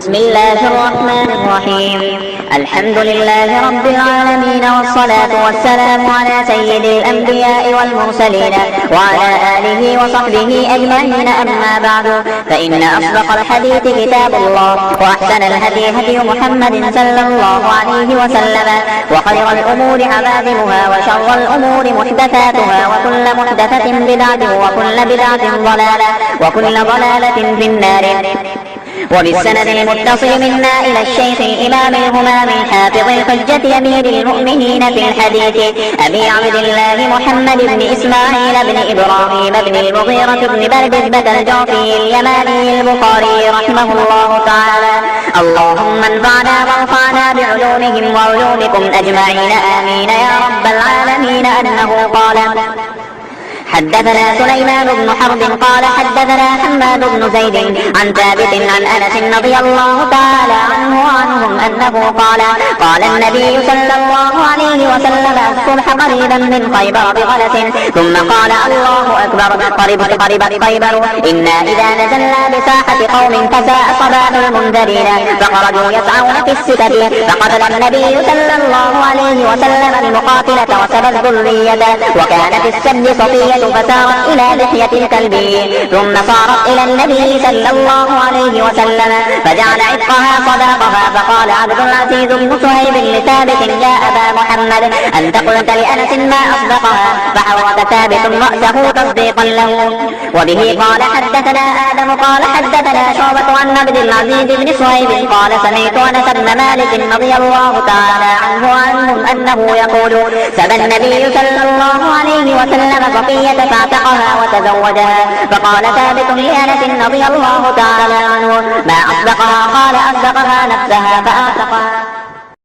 بسم الله الرحمن الرحيم. الحمد لله رب العالمين، والصلاة والسلام على سيد الأنبياء والمرسلين وعلى آله وصحبه أجمعين. أما بعد، فإن أصدق الحديث كتاب الله، وأحسن الهدي هدي محمد صلى الله عليه وسلم، وخير الأمور عبادها، وشر الأمور محدثاتها، وكل محدثة بدعة، وكل بدعة ضلالة، وكل ضلالة في النار. وبالسند المتصل منا إلى الشيخ الإمام الهمام الحافظ الحجة أمير المؤمنين في الحديث أبي عبد الله محمد بن إسماعيل بن إبراهيم بن المغيرة بن بردبة الجعفي اليماني البخاري رحمه الله تعالى. اللهم انفعنا وارفعنا بعلومهم وعلومكم أجمعين، آمين يا رب العالمين. أنه قال: حدثنا سليمان بن حرب قال حدثنا حماد بن زيد عن ثابت عن أنس رضي الله تعالى عنه وعنهم أنه قال: قال النبي صلى الله عليه وسلم: الصبح قريبا من خيبر بغلس، ثم قال: الله أكبر، قربت خيبر، إنا إذا نزلنا بساحة قوم فساء صباح المنذرين، فخرجوا يسعون في السكك، فقتل النبي صلى الله عليه وسلم المقاتلة وسبى الذرية، وكان في السبي صفية فسارت إلى لحية الكلب، ثم صارت إلى النبي صلى الله عليه وسلم فجعل عتقها صداقها، فقال عبد العزيز بن صهيب لثابت: يا أبا محمد، أنت قلت لأنس ما أصدقها، فحرك ثابت رأسه تصديقا له. وبه قال حدثنا آدم قال حدثنا شعبة عن عبد العزيز بن صهيب قال: سمعت أنس بن مالك رضي الله تعالى عنه وعنهم أنه يقول: سبى النبي صلى الله عليه وسلم صفية فاعتقها وتزوجها، فقال ثابت لأنس رضي الله تعالى عنه: ما أصدقها؟ قال: أصدقها نفسها فأعتقها.